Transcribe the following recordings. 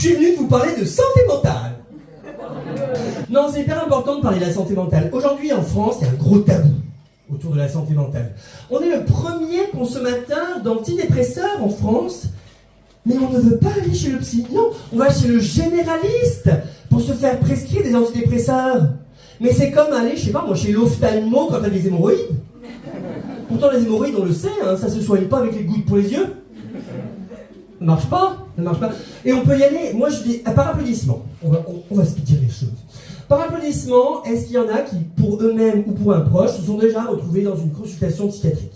suis venu vous parler de santé mentale. Non, c'est hyper important de parler de la santé mentale. Aujourd'hui, en France, il y a un gros tabou autour de la santé mentale. On est le premier consommateur d'antidépresseurs en France, mais on ne veut pas aller chez le psy. Non, on va chez le généraliste pour se faire prescrire des antidépresseurs. Mais c'est comme aller, je sais pas moi, chez l'ophtalmo quand t'as des hémorroïdes. Pourtant, les hémorroïdes, on le sait, hein, ça se soigne pas avec les gouttes pour les yeux. Ça marche pas, ça marche pas. Et on peut y aller, moi je dis, par applaudissement, on va se dire les choses. Par applaudissement, est-ce qu'il y en a qui, pour eux-mêmes ou pour un proche, se sont déjà retrouvés dans une consultation psychiatrique?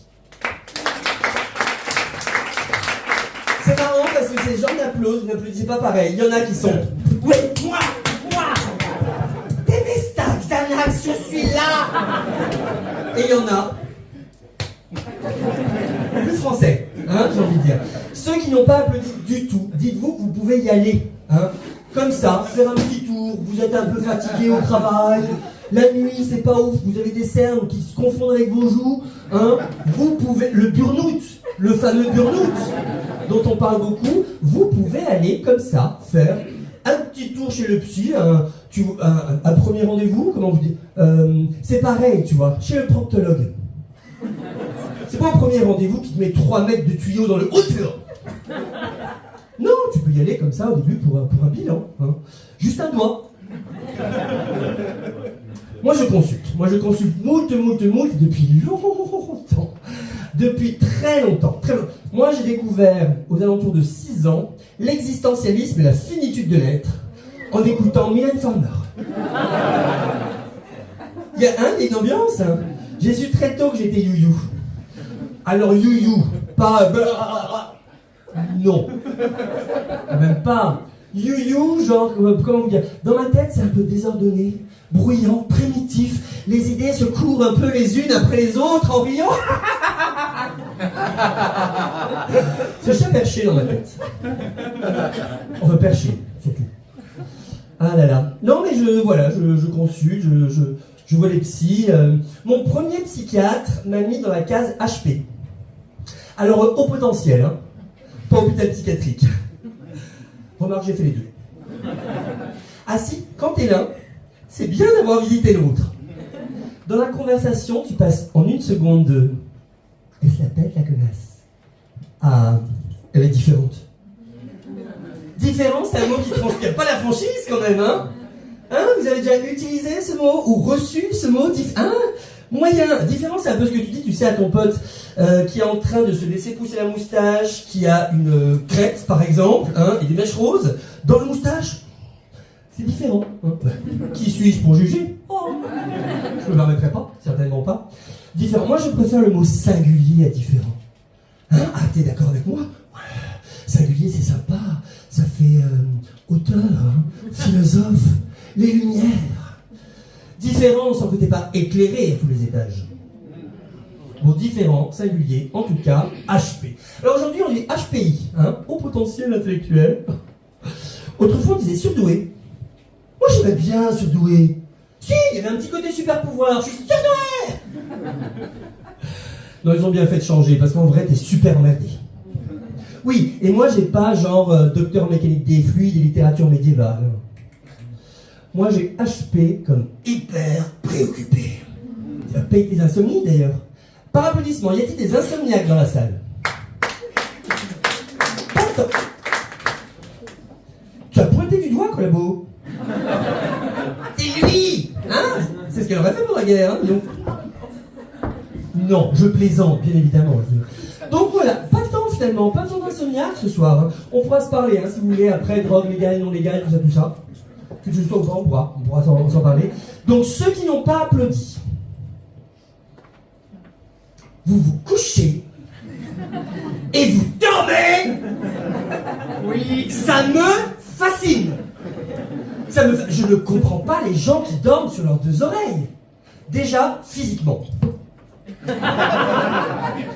C'est marrant parce que ces gens d'applaudissent, vous n'applaudissez pas pareil. Il y en a qui sont... Oui, moi Temesta, Xanax, je suis là. Et il y en a... plus français, hein, j'ai envie de dire. Ceux qui n'ont pas applaudi du tout, dites-vous que vous pouvez y aller, hein, comme ça, faire un petit tour, vous êtes un peu fatigué au travail, la nuit c'est pas ouf, vous avez des cernes qui se confondent avec vos joues, hein, vous pouvez, le burn-out, le fameux burn-out, dont on parle beaucoup, vous pouvez aller comme ça, faire un petit tour chez le psy, un premier rendez-vous, comment vous dites, c'est pareil, tu vois, chez le proctologue. C'est pas un premier rendez-vous qui te met 3 mètres de tuyau dans le haut. Non, tu peux y aller comme ça au début pour un bilan. Hein. Juste un doigt. Moi je consulte moult depuis longtemps. Depuis très longtemps. Moi j'ai découvert aux alentours de 6 ans l'existentialisme et la finitude de l'être en écoutant Mylène Farmer. Il y a une ambiance. Hein. J'ai su très tôt que j'étais you-you. Alors you-you, pas... non. Même pas. You-you, genre, comment vous dire, dans ma tête, c'est un peu désordonné, bruyant, primitif. Les idées se courent un peu les unes après les autres en riant. C'est chat perché dans ma tête. On veut percher, surtout. Ah là là. Non mais je consulte, je vois les psys. Mon premier psychiatre m'a mis dans la case HP. Alors, au potentiel, hein, pas hôpital psychiatrique. Remarque, j'ai fait les deux. Ah si, quand t'es là, c'est bien d'avoir visité l'autre. Dans la conversation, tu passes en 1 seconde de... Elle se la pète, la connasse. Ah, elle est différente. Différent, c'est un mot qui ne transpire pas la franchise, quand même, hein? Hein, vous avez déjà utilisé ce mot ou reçu ce mot? Hein? Moyen. Différent, c'est un peu ce que tu dis, tu sais, à ton pote qui est en train de se laisser pousser la moustache, qui a une crête, par exemple, hein, et des mèches roses dans le moustache. C'est différent. Hein. Qui suis-je pour juger? Oh. Je ne me permettrai pas, certainement pas. Différent. Moi, je préfère le mot singulier à différent. Hein? Ah, t'es d'accord avec moi? Singulier, c'est sympa. Ça fait auteur, hein, philosophe, les lumières. Différent sans que t'es pas éclairé à tous les étages. Bon, différent, singulier, en tout cas, HP. Alors aujourd'hui, on dit HPI, hein, haut potentiel intellectuel. Autrefois, on disait surdoué. Moi, j'aimais bien surdoué. Si, il y avait un petit côté super pouvoir, je suis surdoué. Non, ils ont bien fait de changer, parce qu'en vrai, t'es super emmerdé. Oui, et moi, j'ai pas genre docteur mécanique des fluides et littérature médiévale. Moi, j'ai HP comme hyper préoccupé. Tu vas payer tes insomnies, d'ailleurs. Par applaudissement, y a-t-il des insomniaques dans la salle? Attends. Tu as pointé du doigt, Collabo. C'est lui, hein? C'est ce qu'elle aurait fait pour la guerre, hein, donc. Non, je plaisante, bien évidemment. Donc voilà, pas de temps finalement, pas de temps d'insomniaque ce soir. Hein. On pourra se parler, hein, si vous voulez, après, drogue légale, non légale, tout ça. Que tu le sois ou pas, on pourra s'en parler. Donc ceux qui n'ont pas applaudi, vous vous couchez et vous dormez. Oui, ça me fascine. Je ne comprends pas les gens qui dorment sur leurs 2 oreilles. Déjà, physiquement. Il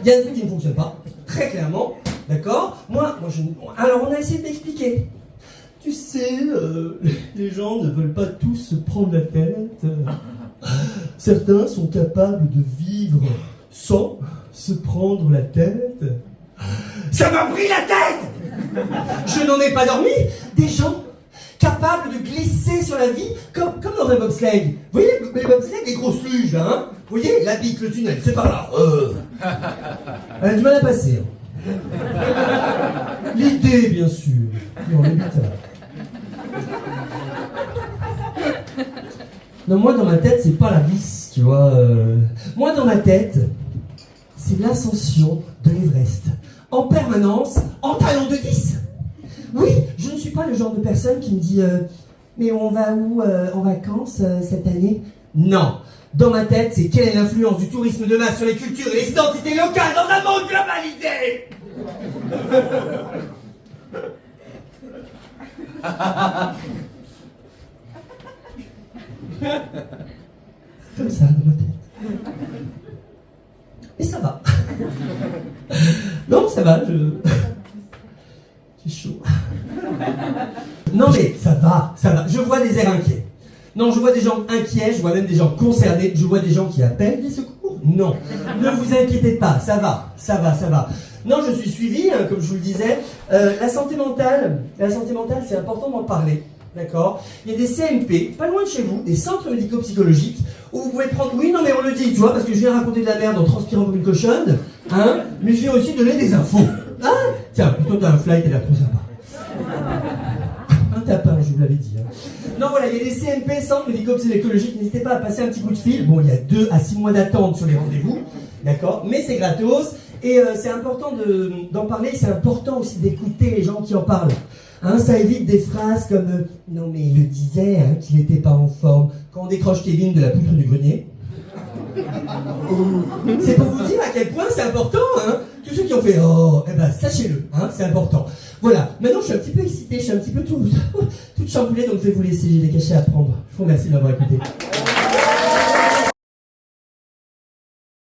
y a un truc qui ne fonctionne pas, très clairement, d'accord? Alors on a essayé de m'expliquer. Tu sais, les gens ne veulent pas tous se prendre la tête. Certains sont capables de vivre sans se prendre la tête. Ça m'a pris la tête! Je n'en ai pas dormi. Des gens glisser sur la vie comme dans un bobsleigh. Vous voyez, les bobsleighs, les grosses luges, là, hein. Vous voyez, la bite, le tunnel, c'est par là. Elle a du mal à passer. Hein. L'idée, bien sûr. Non, les butins. Non, moi, dans ma tête, c'est pas la glisse, tu vois. Moi, dans ma tête, c'est l'ascension de l'Everest. En permanence, en talon de 10. Oui, je ne suis pas le genre de personne qui me dit mais on va où en vacances cette année? Non. Dans ma tête, c'est quelle est l'influence du tourisme de masse sur les cultures et les identités locales dans un monde globalisé? Comme ça, dans ma tête. Et ça va. Non, ça va, j'ai chaud. Non mais ça va. Je vois des airs inquiets. Non, je vois des gens inquiets, je vois même des gens concernés, je vois des gens qui appellent les secours. Non, ne vous inquiétez pas, ça va. Non, je suis suivi, hein, comme je vous le disais. La santé mentale, c'est important d'en parler. D'accord? Il y a des CMP, pas loin de chez vous, des centres médico-psychologiques, où vous pouvez prendre... Oui, non, mais on le dit, tu vois, parce que je viens raconter de la merde en transpirant comme une cochonne, hein, mais je viens aussi donner des infos. Hein? Tiens, plutôt t'as un fly, t'as l'air trop sympa. Un tapin, je vous l'avais dit. Hein. Non, voilà, il y a des CMP, centres médico-psychologiques, n'hésitez pas à passer un petit coup de fil. Bon, il y a 2 à 6 mois d'attente sur les rendez-vous, d'accord? Mais c'est gratos, et c'est important d'en parler, c'est important aussi d'écouter les gens qui en parlent. Hein, ça évite des phrases comme non mais il le disait hein, qu'il n'était pas en forme quand on décroche Kevin de la poutre du grenier. C'est pour vous dire à quel point c'est important. Hein. Tous ceux qui ont fait oh, eh ben sachez-le, hein, c'est important. Voilà, maintenant je suis un petit peu excitée, je suis un petit peu toute chamboulée, donc je vais vous laisser, j'ai des cachets à prendre. Je vous remercie de m'avoir écouté.